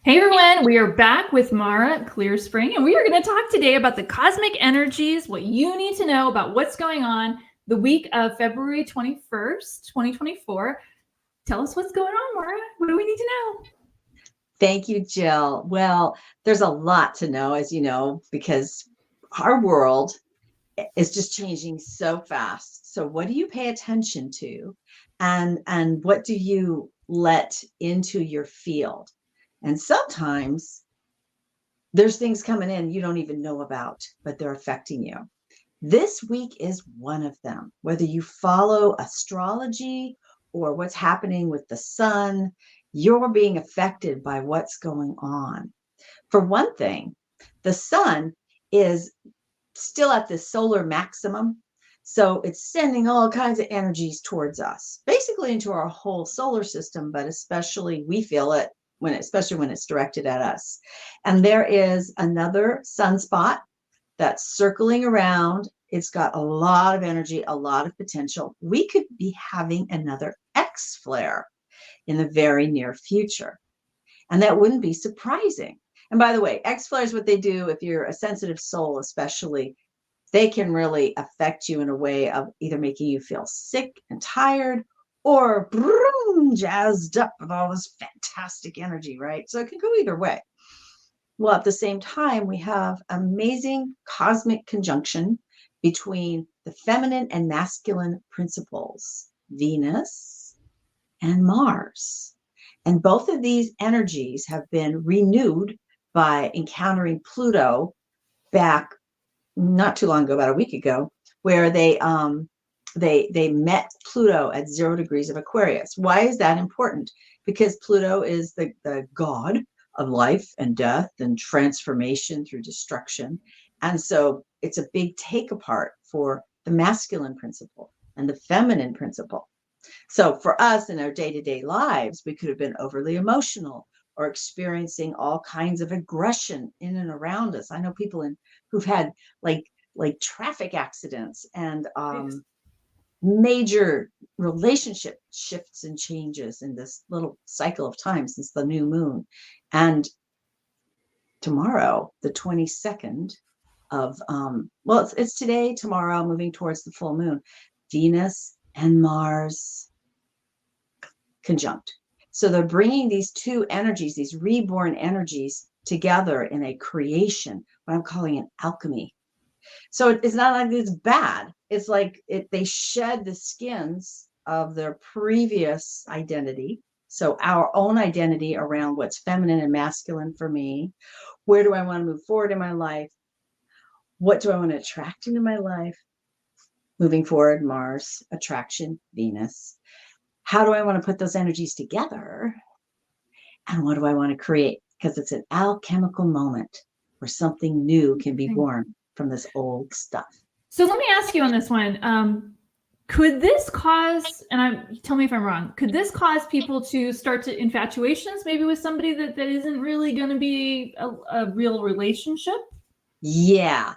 Hey everyone, we are back with Mara at Clear Spring, and we are going to talk today about the cosmic energies, what you need to know about what's going on the week of February 21st, 2024. Tell us what's going on, Mara. What do we need to know? Thank you, Jill. Well, there's a lot to know, as you know, because our world is just changing so fast. So what do you pay attention to? And what do you let into your field? And sometimes there's things coming in you don't even know about, but they're affecting you. This week is one of them. Whether you follow astrology or what's happening with the sun, you're being affected by what's going on. For one thing, the sun is still at the solar maximum. So it's sending all kinds of energies towards us, basically into our whole solar system, but especially we feel it especially when it's directed at us. And there is another sunspot that's circling around. It's got a lot of energy, a lot of potential. We could be having another X flare in the very near future. And that wouldn't be surprising. And by the way, X flares, what they do, if you're a sensitive soul, especially, they can really affect you in a way of either making you feel sick and tired or jazzed up with all this fantastic energy, right? So it can go either way. Well, at the same time, we have amazing cosmic conjunction between the feminine and masculine principles, Venus and Mars. And both of these energies have been renewed by encountering Pluto back not too long ago, about a week ago, where they met Pluto at 0 degrees of Aquarius. Why is that important? Because Pluto is the god of life and death and transformation through destruction. And so it's a big take apart for the masculine principle and the feminine principle. So for us in our day-to-day lives, we could have been overly emotional or experiencing all kinds of aggression in and around us. I know people who've had like traffic accidents and major relationship shifts and changes in this little cycle of time since the new moon. And tomorrow, the 22nd of it's today, tomorrow, moving towards the full moon, Venus and Mars conjunct. So they're bringing these two energies, these reborn energies, together in a creation, what I'm calling an alchemy. So it's not like it's bad. It's like they shed the skins of their previous identity. So our own identity around what's feminine and masculine for me. Where do I want to move forward in my life? What do I want to attract into my life? Moving forward, Mars, attraction, Venus. How do I want to put those energies together? And what do I want to create? Because it's an alchemical moment where something new can be born from this old stuff. So let me ask you on this one. Could this cause, tell me if I'm wrong, could this cause people to start to infatuations maybe with somebody that isn't really going to be a real relationship? Yeah,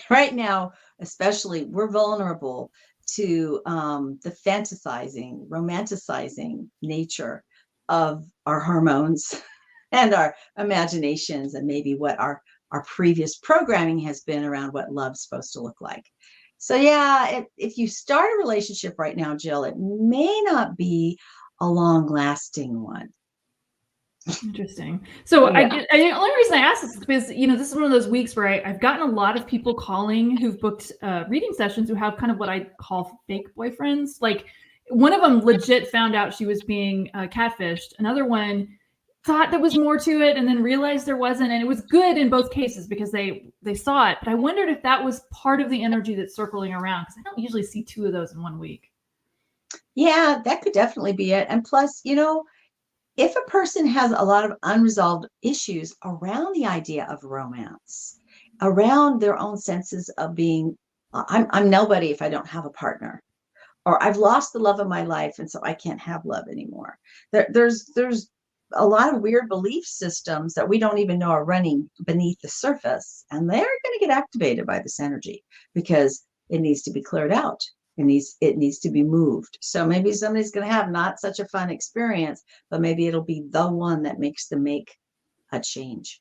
right now, especially, we're vulnerable to the fantasizing, romanticizing nature of our hormones and our imaginations, and maybe what our previous programming has been around what love's supposed to look like. So yeah, if you start a relationship right now, Jill, it may not be a long-lasting one. Interesting. So Yeah. the only reason I asked this is because this is one of those weeks where I've gotten a lot of people calling who've booked reading sessions who have kind of what I call fake boyfriends. Like one of them legit found out she was being catfished. Another one thought there was more to it and then realized there wasn't, and it was good in both cases because they saw it. But I wondered if that was part of the energy that's circling around, because I don't usually see two of those in 1 week. Yeah, that could definitely be it. And plus, if a person has a lot of unresolved issues around the idea of romance, around their own senses of being, I'm nobody if I don't have a partner, or I've lost the love of my life and so I can't have love anymore. There's a lot of weird belief systems that we don't even know are running beneath the surface, and they're going to get activated by this energy because it needs to be cleared out. It needs to be moved. So maybe somebody's going to have not such a fun experience, but maybe it'll be the one that makes them make a change.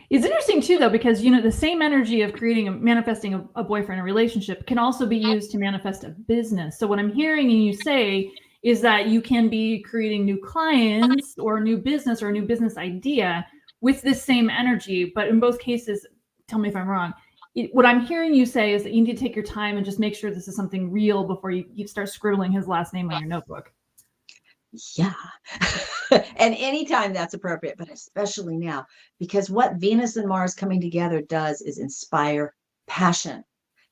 It's interesting too, though, because the same energy of manifesting a boyfriend, a relationship, can also be used to manifest a business. So what I'm hearing you say is that you can be creating new clients or a new business or a new business idea with this same energy. But in both cases, tell me if I'm wrong, what I'm hearing you say is that you need to take your time and just make sure this is something real before you start scribbling his last name on your notebook. Yeah. And anytime that's appropriate, but especially now, because what Venus and Mars coming together does is inspire passion.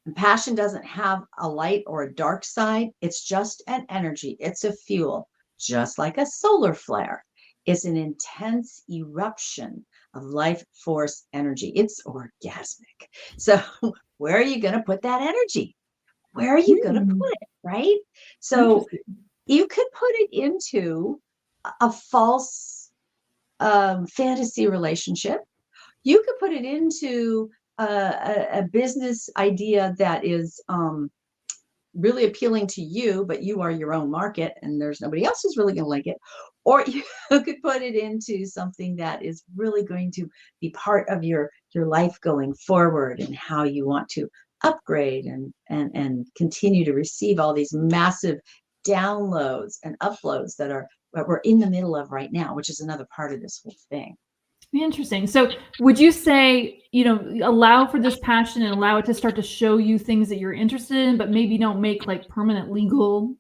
And passion doesn't have a light or a dark side. It's just an energy. It's a fuel, just like a solar flare. It's an intense eruption of life force energy. It's orgasmic. So where are you going to put that energy? Where are you going to put it? Right? So you could put it into a false fantasy relationship. You could put it into a business idea that is really appealing to you, but you are your own market and there's nobody else who's really going to like it. Or you could put it into something that is really going to be part of your life going forward and how you want to upgrade and continue to receive all these massive downloads and uploads that we're in the middle of right now, which is another part of this whole thing. Interesting. So would you say, allow for this passion and allow it to start to show you things that you're interested in, but maybe don't make like permanent legal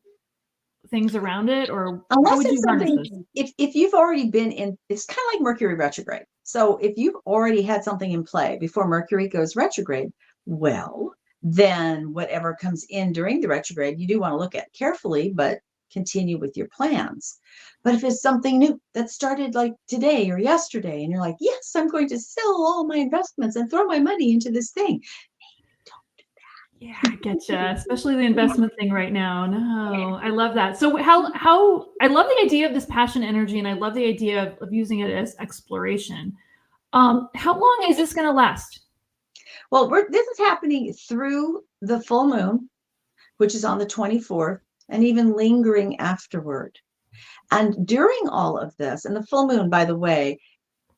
things around it? Or unless it's something, if you've already been in, it's kind of like Mercury retrograde. So if you've already had something in play before Mercury goes retrograde, well, then whatever comes in during the retrograde, you do want to look at carefully, but continue with your plans. But if it's something new that started like today or yesterday, and you're like, yes, I'm going to sell all my investments and throw my money into this thing, maybe don't do that. Yeah, I get you. Especially the investment thing right now. No, I love that. So how I love the idea of this passion energy, and I love the idea of using it as exploration. How long is this going to last? Well, this is happening through the full moon, which is on the 24th, and even lingering afterward. And during all of this, and the full moon, by the way,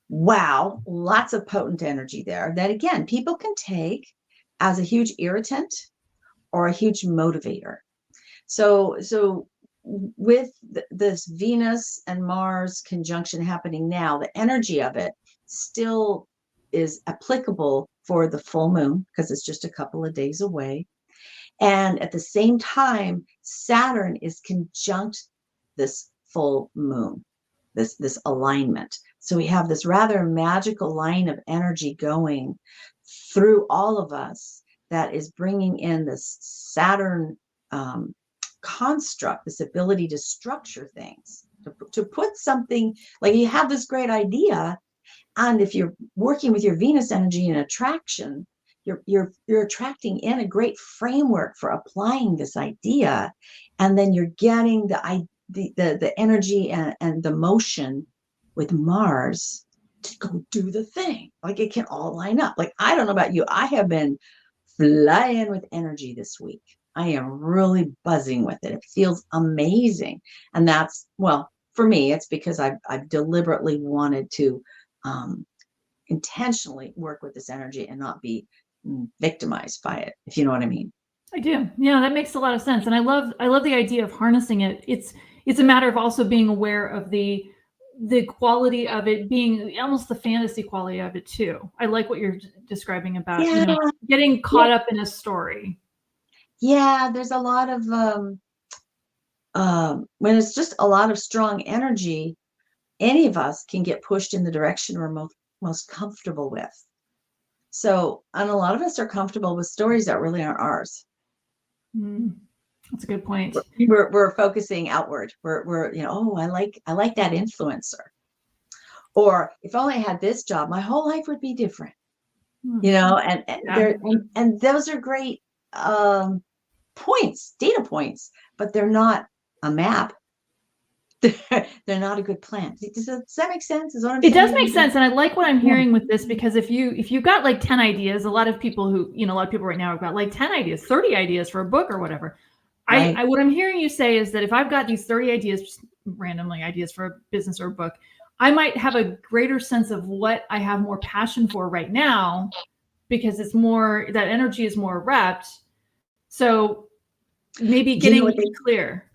wow, lots of potent energy there that, again, people can take as a huge irritant or a huge motivator. So with this Venus and Mars conjunction happening now, the energy of it still is applicable for the full moon because it's just a couple of days away. And at the same time, Saturn is conjunct this full moon, this alignment. So we have this rather magical line of energy going through all of us that is bringing in this Saturn construct, this ability to structure things, to put something, like you have this great idea, and if you're working with your Venus energy in attraction, you're attracting in a great framework for applying this idea, and then you're getting the energy and the motion with Mars to go do the thing. Like it can all line up. Like, I don't know about you, I have been flying with energy this week. I am really buzzing with it. It feels amazing. And that's, well, for me, it's because I've deliberately wanted to intentionally work with this energy and not be victimized by it, if you know what I mean. I do. Yeah, that makes a lot of sense. And I love the idea of harnessing it. It's a matter of also being aware of the quality of it, being almost the fantasy quality of it too. I like what you're describing about getting caught up in a story. Yeah, there's a lot of when it's just a lot of strong energy, any of us can get pushed in the direction we're most comfortable with. So, and a lot of us are comfortable with stories that really aren't ours. That's a good point. We're focusing outward. We're oh, I like that influencer. Or if only I had this job, my whole life would be different. And those are great points, data points, but they're not a map. They're not a good plan. Does that make sense? It does make sense. And I like what I'm hearing with this, because if you've got like 10 ideas, a lot of people right now have got like 10 ideas, 30 ideas for a book or whatever. Right. What I'm hearing you say is that if I've got these 30 ideas, just randomly ideas for a business or a book, I might have a greater sense of what I have more passion for right now because it's more, that energy is more repped. So maybe Do you know getting what they, clear.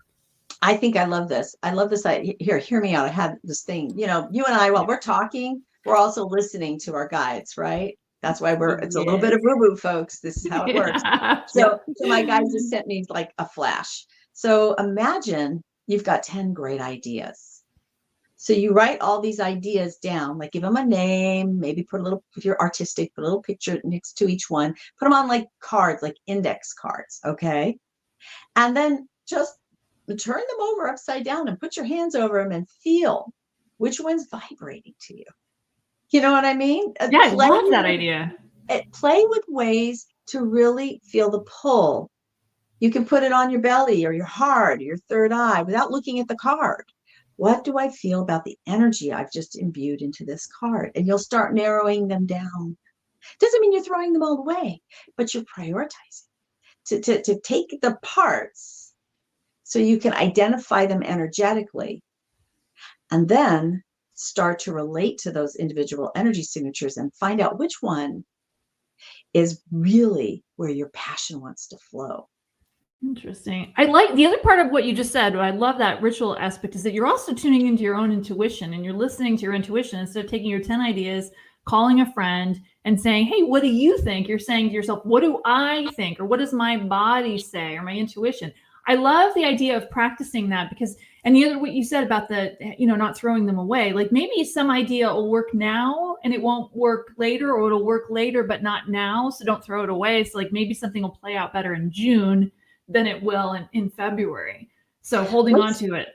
I think I love this. I love this. Here, hear me out. I had this thing, you know, you and I, while we're talking, we're also listening to our guides, right? That's why it's a little bit Yes. of woo-woo, folks. This is how it works. Yeah. So, Yep. so my guides just sent me like a flash. So imagine you've got 10 great ideas. So you write all these ideas down, like give them a name, maybe put a little, if you're artistic, put a little picture next to each one, put them on like cards, like index cards. Okay. And then just turn them over upside down and put your hands over them and feel which one's vibrating to you. You know what I mean? Yeah, I love that idea. Play with ways to really feel the pull. You can put it on your belly or your heart or your third eye without looking at the card. What do I feel about the energy I've just imbued into this card? And you'll start narrowing them down. Doesn't mean you're throwing them all away, but you're prioritizing to take the parts so you can identify them energetically and then start to relate to those individual energy signatures and find out which one is really where your passion wants to flow. Interesting. I like the other part of what you just said. I love that ritual aspect is that you're also tuning into your own intuition and you're listening to your intuition instead of taking your 10 ideas, calling a friend and saying, hey, what do you think? You're saying to yourself, what do I think? Or what does my body say or my intuition? I love the idea of practicing that because, and the other, what you said about the, not throwing them away, like maybe some idea will work now and it won't work later, or it'll work later, but not now. So don't throw it away. So like maybe something will play out better in June than it will in February. So holding on to it.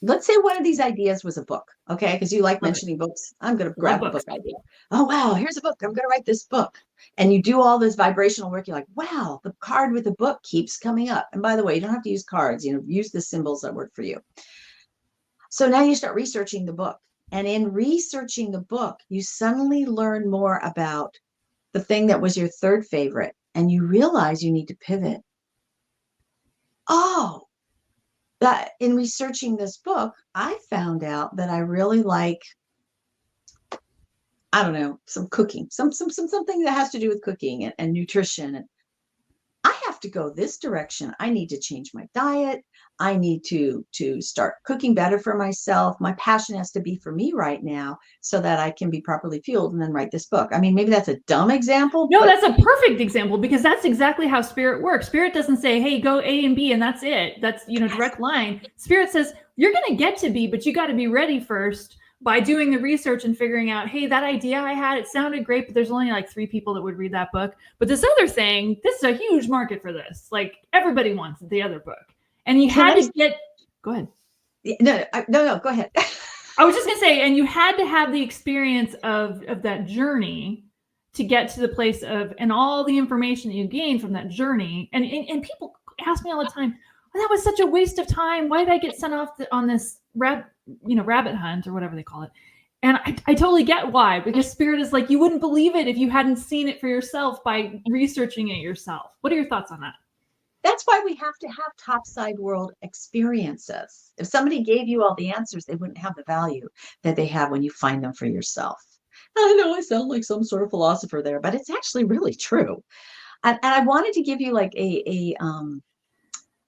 Let's say one of these ideas was a book, okay? Because you like Love mentioning books. I'm going to Love grab a books. book idea. Oh, wow, here's a book. I'm going to write this book. And you do all this vibrational work. You're like, wow, the card with the book keeps coming up. And by the way, you don't have to use cards, use the symbols that work for you. So now you start researching the book. And in researching the book, you suddenly learn more about the thing that was your third favorite. And you realize you need to pivot. Oh, that in researching this book, I found out that I really like, I don't know, some cooking, something that has to do with cooking and nutrition. And I have to go this direction. I need to change my diet. I need to start cooking better for myself. My passion has to be for me right now so that I can be properly fueled and then write this book. I mean, maybe that's a dumb example. No, that's a perfect example because that's exactly how spirit works. Spirit doesn't say, hey, go A and B and that's it. That's, direct line. Spirit says, you're going to get to B, but you got to be ready first by doing the research and figuring out, hey, that idea I had, it sounded great, but there's only like 3 people that would read that book. But this other thing, this is a huge market for this. Like everybody wants the other book. And you had to get, go ahead. No, go ahead. I was just going to say, and you had to have the experience of that journey to get to the place of, and all the information that you gain from that journey. And people ask me all the time, oh, that was such a waste of time. Why did I get sent off on this rabbit hunt or whatever they call it? And I totally get why, because spirit is like, you wouldn't believe it if you hadn't seen it for yourself by researching it yourself. What are your thoughts on that? That's why we have to have topside world experiences. If somebody gave you all the answers, they wouldn't have the value that they have when you find them for yourself. I know I sound like some sort of philosopher there, but it's actually really true. And I wanted to give you like a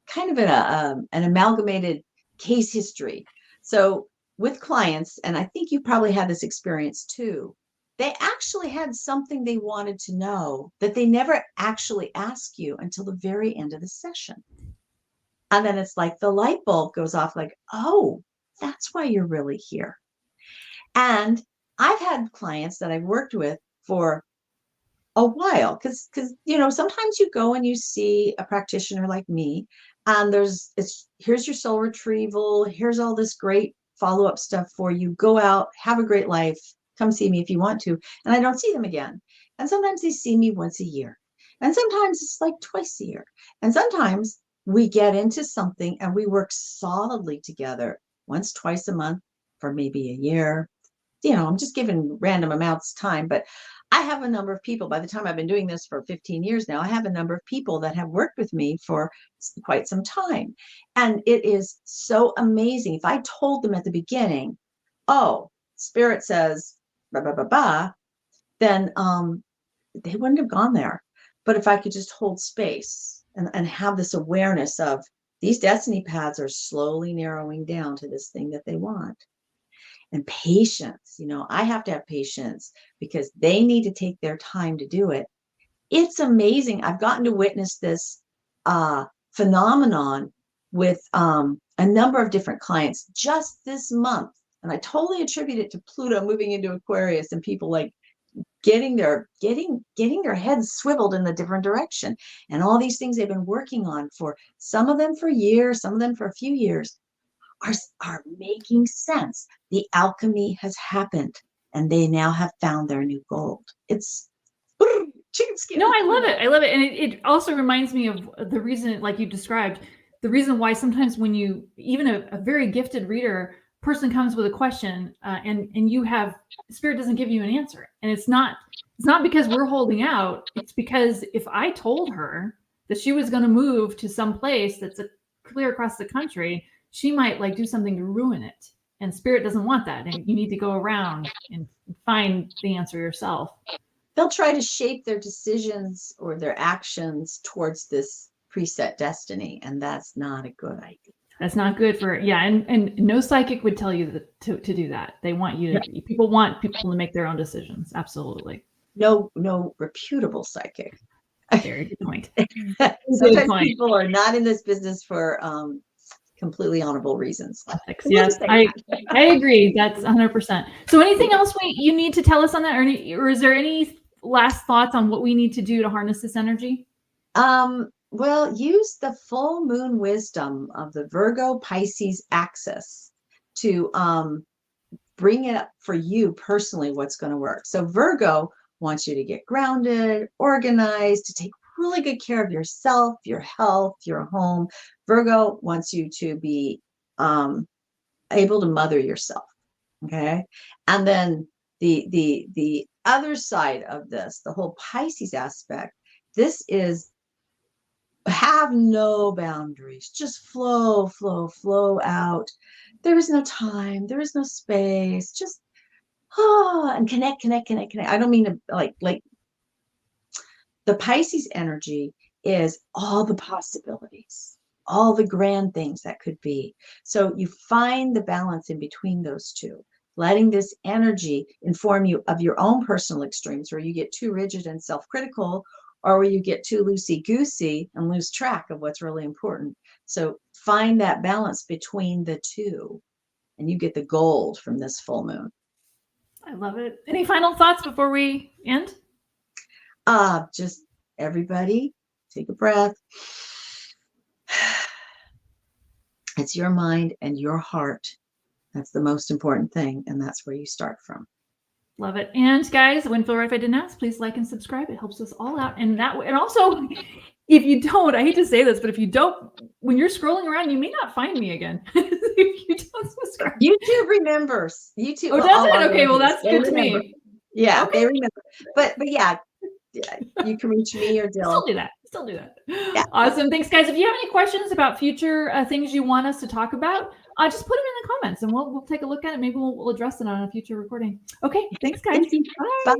kind of an amalgamated case history. So with clients, and I think you probably had this experience too, they actually had something they wanted to know that they never actually ask you until the very end of the session. And then it's like the light bulb goes off like, oh, that's why you're really here. And I've had clients that I've worked with for a while because sometimes you go and you see a practitioner like me and here's your soul retrieval, here's all this great follow-up stuff for you, go out, have a great life, come see me if you want to, and I don't see them again. And sometimes they see me once a year, and sometimes it's like twice a year, and sometimes we get into something and we work solidly together once, twice a month for maybe a year. I'm just giving random amounts of time, but I have a number of people, by the time I've been doing this for 15 years now, I have a number of people that have worked with me for quite some time. And it is so amazing. If I told them at the beginning, oh, spirit says, bah, bah, bah, bah, then they wouldn't have gone there. But if I could just hold space and have this awareness of these destiny paths are slowly narrowing down to this thing that they want. And patience, I have to have patience because they need to take their time to do it. It's amazing. I've gotten to witness this phenomenon with a number of different clients just this month. And I totally attribute it to Pluto moving into Aquarius and people like getting their heads swiveled in the different direction. And all these things they've been working on for some of them for years, some of them for a few years are making sense. The alchemy has happened and they now have found their new gold. It's chicken skin. No, I love it. I love it. And it also reminds me of the reason, like you described, the reason why sometimes when you, even a very gifted reader person comes with a question and you have, spirit doesn't give you an answer. And it's not because we're holding out. It's because if I told her that she was going to move to some place that's clear across the country, she might like do something to ruin it. And spirit doesn't want that. And you need to go around and find the answer yourself. They'll try to shape their decisions or their actions towards this preset destiny. And that's not a good idea. That's not good for, and no psychic would tell you to do that. They want you to, people want people to make their own decisions. Absolutely. No reputable psychic. Very good point. Sometimes people are not in this business for completely honorable reasons. Yes, I agree. That's 100%. So anything else you need to tell us on that, or is there any last thoughts on what we need to do to harness this energy? Well, use the full moon wisdom of the Virgo Pisces axis to bring it up for you personally what's going to work. So Virgo wants you to get grounded, organized, to take really good care of yourself, your health, your home. Virgo wants you to be able to mother yourself. Okay. And then the other side of this, the whole Pisces aspect, this is have no boundaries, just flow out. There is no time, there is no space, just and connect. I don't mean to like the Pisces energy is all the possibilities, all the grand things that could be. So you find the balance in between those two, letting this energy inform you of your own personal extremes where you get too rigid and self-critical, or where you get too loosey-goosey and lose track of what's really important. So find that balance between the two, and you get the gold from this full moon. I love it. Any final thoughts before we end? Just everybody take a breath. It's your mind and your heart. That's the most important thing. And that's where you start from. Love it. And guys, it wouldn't feel right if I didn't ask. Please like and subscribe. It helps us all out. And also, if you don't, I hate to say this, but if you don't, when you're scrolling around, you may not find me again. If you don't subscribe. YouTube remembers. YouTube. Oh, does it? Okay, well, that's good to me. Yeah, okay. They remember. But yeah, you can reach me or Dill. Still do that. Yeah. Awesome. Thanks, guys. If you have any questions about future things you want us to talk about, just put them in the comments and we'll take a look at it. Maybe we'll address it on a future recording. Okay. Thanks, guys. Bye.